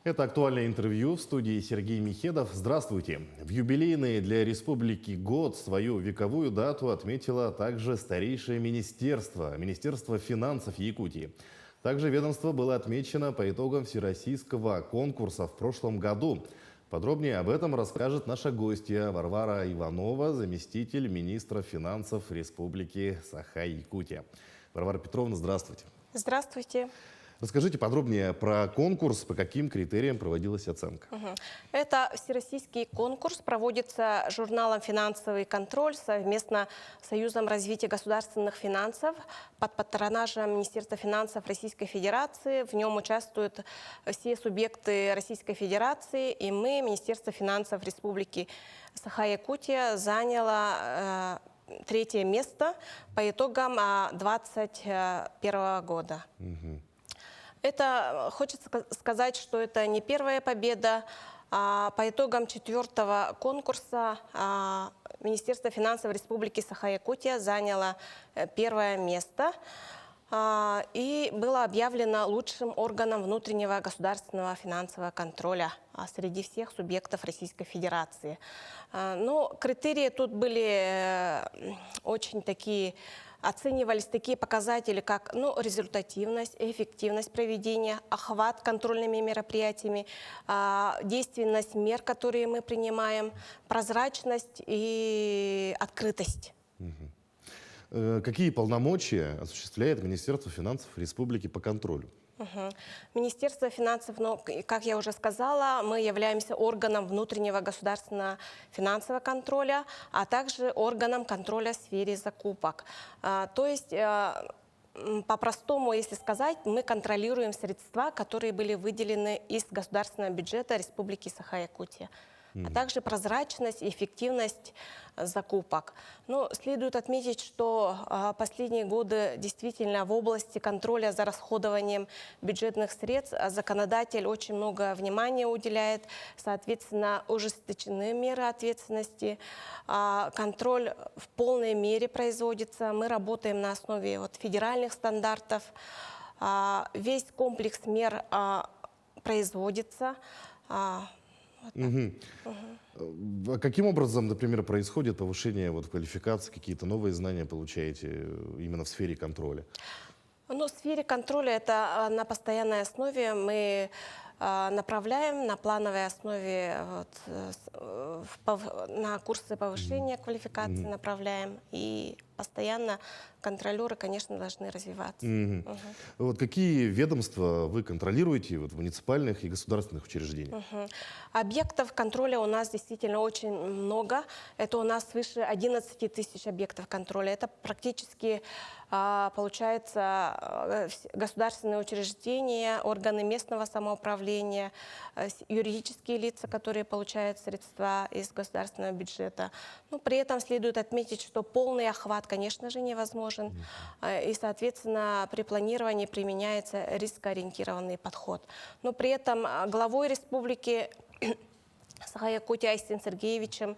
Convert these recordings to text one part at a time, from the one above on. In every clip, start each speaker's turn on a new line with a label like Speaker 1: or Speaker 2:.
Speaker 1: Это актуальное интервью в студии Сергей Михедов. Здравствуйте. В юбилейный для республики год свою вековую дату отметило также старейшее Министерство финансов Якутии. Также ведомство было отмечено по итогам всероссийского конкурса в прошлом году. Подробнее об этом расскажет наша гостья Варвара Иванова, заместитель министра финансов Республики Саха-Якутия. Варвара Петровна, здравствуйте.
Speaker 2: Здравствуйте.
Speaker 1: Расскажите подробнее про конкурс, по каким критериям проводилась оценка.
Speaker 2: Это всероссийский конкурс, проводится журналом «Финансовый контроль» совместно с Союзом развития государственных финансов под патронажем Министерства финансов Российской Федерации. В нем участвуют все субъекты Российской Федерации, и мы, Министерство финансов Республики Саха-Якутия, заняло третье место по итогам 2021 года. Это, хочется сказать, что это не первая победа. По итогам четвертого конкурса Министерство финансов Республики Саха-Якутия заняло первое место и было объявлено лучшим органом внутреннего государственного финансового контроля среди всех субъектов Российской Федерации. Но критерии тут были очень такие. Оценивались такие показатели, как результативность, эффективность проведения, охват контрольными мероприятиями, действенность мер, которые мы принимаем, прозрачность и открытость.
Speaker 1: Какие полномочия осуществляет Министерство финансов Республики по контролю?
Speaker 2: Министерство финансов, как я уже сказала, мы являемся органом внутреннего государственного финансового контроля, а также органом контроля в сфере закупок. То есть, по-простому, если сказать, мы контролируем средства, которые были выделены из государственного бюджета Республики Саха-Якутия, а также прозрачность и эффективность закупок. Но следует отметить, что последние годы действительно в области контроля за расходованием бюджетных средств законодатель очень много внимания уделяет, соответственно, ужесточены меры ответственности, контроль в полной мере производится, мы работаем на основе федеральных стандартов, весь комплекс мер производится.
Speaker 1: Каким образом, например, происходит повышение квалификации, какие-то новые знания получаете именно в сфере контроля?
Speaker 2: В сфере контроля это на постоянной основе мы направляем на плановой основе на курсы повышения квалификации направляем, и постоянно контролеры, конечно, должны развиваться.
Speaker 1: Какие ведомства вы контролируете в муниципальных и государственных учреждениях?
Speaker 2: Объектов контроля у нас действительно очень много. Это у нас свыше 11 тысяч объектов контроля. Это практически, получается, государственные учреждения, органы местного самоуправления, юридические лица, которые получают средства из государственного бюджета. Но при этом следует отметить, что полный охват, конечно же, невозможен. И, соответственно, при планировании применяется рискоориентированный подход. Но при этом главой республики Саха-Якутия Айстин Сергеевичем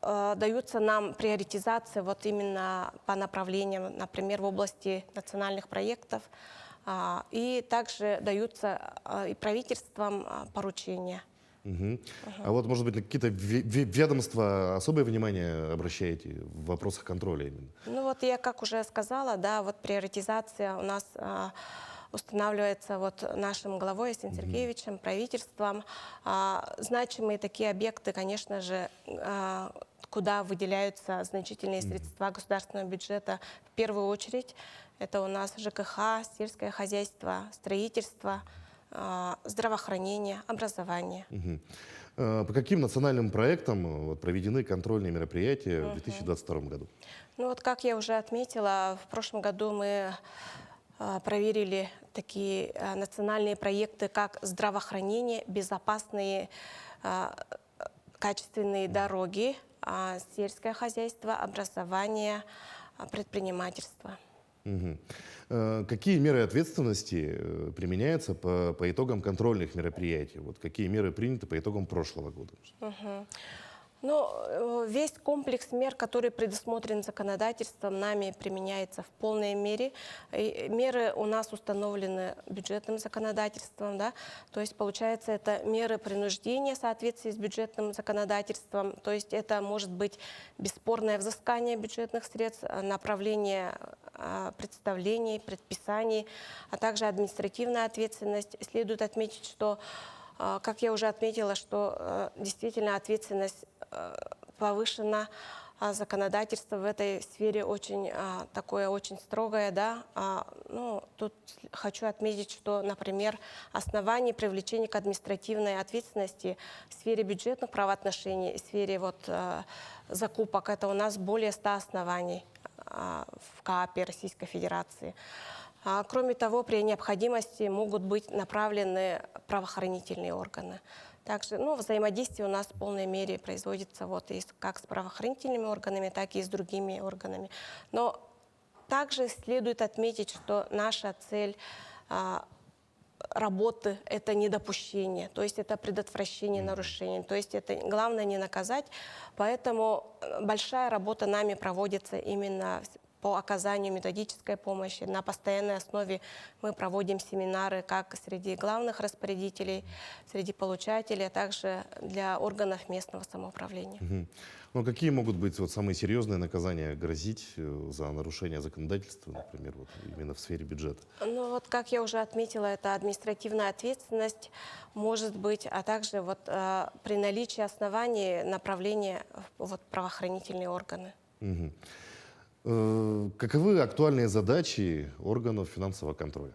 Speaker 2: даются нам приоритизации именно по направлениям, например, в области национальных проектов. И также даются и правительством поручения.
Speaker 1: А может быть, на какие-то ведомства особое внимание обращаете в вопросах контроля именно?
Speaker 2: Я как уже сказала, приоритизация у нас устанавливается нашим главой Айстин Сергеевичем, правительством. Значимые такие объекты, конечно же, куда выделяются значительные средства государственного бюджета, в первую очередь, это у нас ЖКХ, сельское хозяйство, строительство, здравоохранение, образование.
Speaker 1: По каким национальным проектам проведены контрольные мероприятия в 2022 году?
Speaker 2: Как я уже отметила, в прошлом году мы проверили такие национальные проекты, как здравоохранение, безопасные качественные дороги, сельское хозяйство, образование, предпринимательство.
Speaker 1: Какие меры ответственности применяются по итогам контрольных мероприятий? Какие меры приняты по итогам прошлого года?
Speaker 2: Но весь комплекс мер, который предусмотрен законодательством, нами применяется в полной мере. И меры у нас установлены бюджетным законодательством, да? То есть, получается, это меры принуждения в соответствии с бюджетным законодательством. То есть это может быть бесспорное взыскание бюджетных средств, направление представлений, предписаний, а также административная ответственность. Следует отметить, что как я уже отметила, что действительно ответственность повышена, законодательство в этой сфере очень такое очень строгое, да. Ну, тут хочу отметить, что, например, оснований привлечения к административной ответственности в сфере бюджетных правоотношений, в сфере закупок, это у нас более 100 оснований в КАПе Российской Федерации. Кроме того, при необходимости могут быть направлены правоохранительные органы. Также взаимодействие у нас в полной мере производится как с правоохранительными органами, так и с другими органами. Но также следует отметить, что наша цель работы – это недопущение, то есть это предотвращение нарушений, то есть это главное не наказать. Поэтому большая работа нами проводится именно по оказанию методической помощи. На постоянной основе мы проводим семинары как среди главных распорядителей, среди получателей, а также для органов местного самоуправления.
Speaker 1: Ну, какие могут быть самые серьезные наказания грозить за нарушение законодательства, например, именно в сфере бюджета?
Speaker 2: Ну как я уже отметила, это административная ответственность может быть, а также при наличии оснований направления в правоохранительные органы.
Speaker 1: Каковы актуальные задачи органов финансового контроля?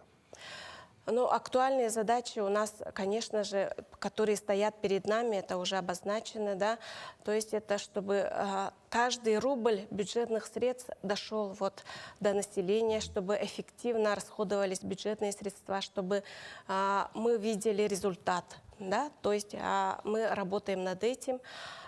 Speaker 2: Ну, актуальные задачи у нас, конечно же, которые стоят перед нами, это уже обозначено, да, то есть это чтобы каждый рубль бюджетных средств дошел до населения, чтобы эффективно расходовались бюджетные средства, чтобы мы видели результат, да, то есть мы работаем над этим.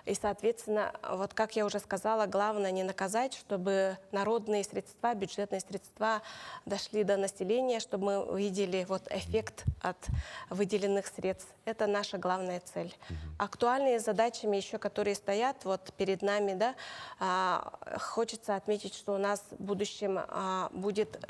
Speaker 2: И, соответственно, как я уже сказала, главное не наказать, чтобы народные средства, бюджетные средства дошли до населения, чтобы мы видели эффект от выделенных средств. Это наша главная цель. Актуальные задачами еще, которые стоят перед нами, да, хочется отметить, что у нас в будущем будет...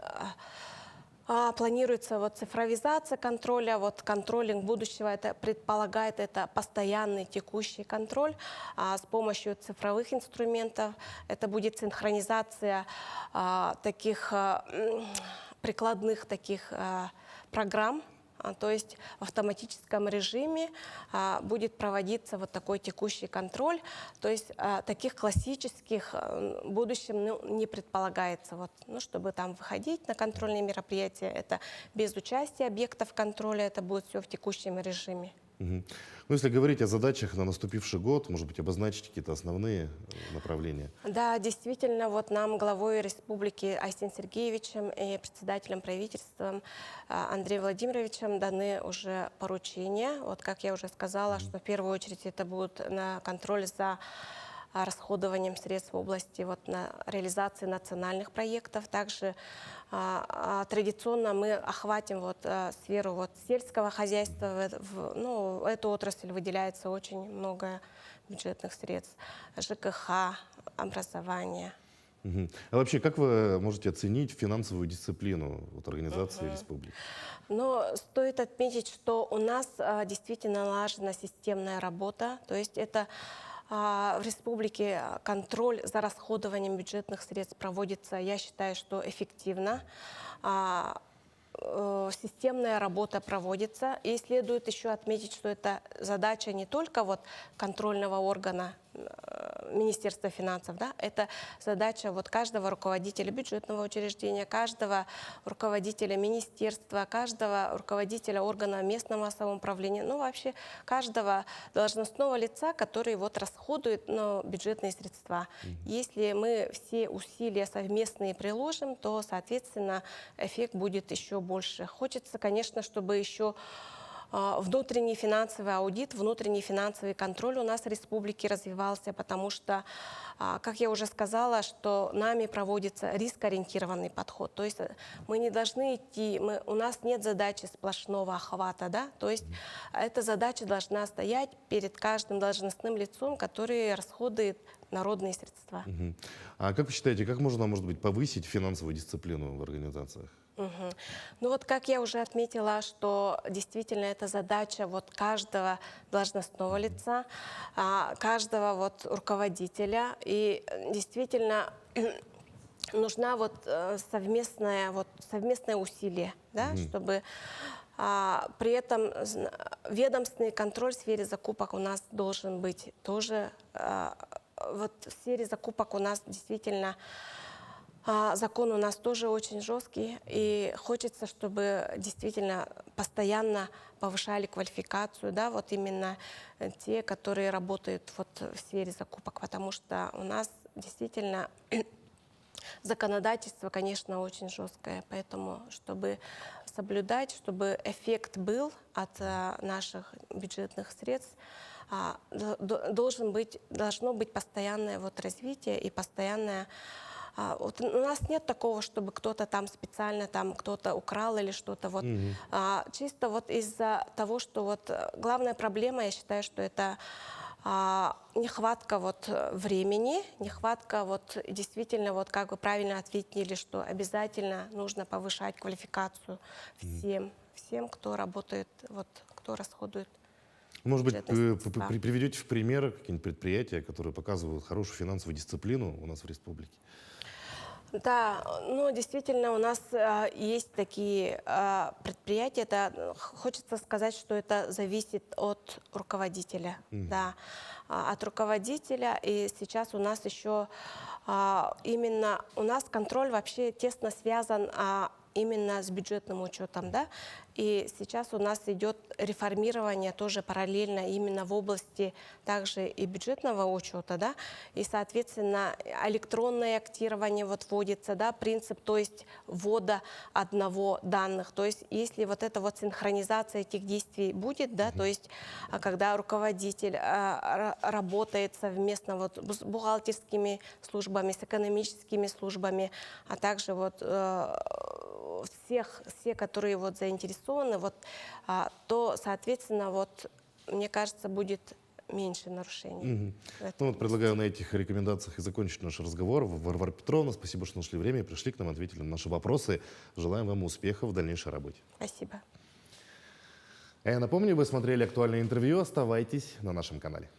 Speaker 2: Планируется цифровизация контроля, контролинг будущего, это предполагает постоянный текущий контроль с помощью цифровых инструментов. Это будет синхронизация таких прикладных программ, то есть в автоматическом режиме будет проводиться такой текущий контроль. То есть таких классических в будущем не предполагается, чтобы там выходить на контрольные мероприятия. Это без участия объектов контроля, это будет все в текущем режиме.
Speaker 1: Ну, если говорить о задачах на наступивший год, может быть, обозначить какие-то основные направления?
Speaker 2: Да, действительно, нам, главой республики Айсен Сергеевичем и председателем правительства Андреем Владимировичем даны уже поручения. Как я уже сказала, что в первую очередь это будет на контроль за расходованием средств в области на реализации национальных проектов. Также традиционно мы охватим сферу сельского хозяйства. В эту отрасль выделяется очень много бюджетных средств. ЖКХ, образование.
Speaker 1: А вообще, как вы можете оценить финансовую дисциплину организации республики?
Speaker 2: Но стоит отметить, что у нас действительно налажена системная работа. То есть это в республике контроль за расходованием бюджетных средств проводится, я считаю, что эффективно. Системная работа проводится. И следует еще отметить, что это задача не только контрольного органа Министерства финансов, да, это задача каждого руководителя бюджетного учреждения, каждого руководителя министерства, каждого руководителя органа местного самоуправления, вообще каждого должностного лица, который расходует бюджетные средства. Если мы все усилия совместные приложим, то, соответственно, эффект будет еще больше. Хочется, конечно, чтобы еще внутренний финансовый аудит, внутренний финансовый контроль у нас в республике развивался, потому что, как я уже сказала, что нами проводится рискоориентированный подход. То есть мы не должны идти, у нас нет задачи сплошного охвата, да? То есть эта задача должна стоять перед каждым должностным лицом, который расходует народные средства.
Speaker 1: Мгм. А как вы считаете, как можно, может быть, повысить финансовую дисциплину в организациях?
Speaker 2: Мгм. Ну вот как я уже отметила, что действительно это задача вот каждого должностного лица, каждого вот руководителя. И действительно нужна совместное усилие, да, чтобы при этом ведомственный контроль в сфере закупок у нас должен быть тоже. Вот в сфере закупок у нас действительно закон у нас тоже очень жесткий, и хочется, чтобы действительно постоянно повышали квалификацию, да, вот именно те, которые работают вот в сфере закупок, потому что у нас действительно законодательство, конечно, очень жесткое, поэтому, чтобы соблюдать, чтобы эффект был от наших бюджетных средств, должно быть постоянное вот развитие и постоянное. Вот у нас нет такого, чтобы кто-то там специально там кто-то украл или что-то вот. Чисто вот из-за того, что вот главная проблема, я считаю, что это нехватка вот времени, нехватка вот действительно, вот как вы правильно ответили, что обязательно нужно повышать квалификацию всем, кто работает, вот, кто расходует.
Speaker 1: Может быть,
Speaker 2: бюджетные средства.
Speaker 1: приведете в пример какие-нибудь предприятия, которые показывают хорошую финансовую дисциплину у нас в республике?
Speaker 2: Да, ну действительно у нас есть такие предприятия. Хочется сказать, что это зависит от руководителя, да, от руководителя. И сейчас у нас еще именно у нас контроль вообще тесно связан именно с бюджетным учетом, да. И сейчас у нас идет реформирование тоже параллельно именно в области также и бюджетного учета, да. И, соответственно, электронное актирование вот вводится, да, принцип, то есть ввода одного данных. То есть если вот эта вот синхронизация этих действий будет, да, то есть когда руководитель работает совместно вот с бухгалтерскими службами, с экономическими службами, а также вот все, которые вот заинтересованы, вот, то, соответственно, вот, мне кажется, будет меньше нарушений.
Speaker 1: Ну, вот предлагаю на этих рекомендациях и закончить наш разговор. Варвара Петровна, спасибо, что нашли время, пришли к нам, ответили на наши вопросы. Желаем вам успехов в дальнейшей работе.
Speaker 2: Спасибо.
Speaker 1: А я напомню, вы смотрели актуальное интервью. Оставайтесь на нашем канале.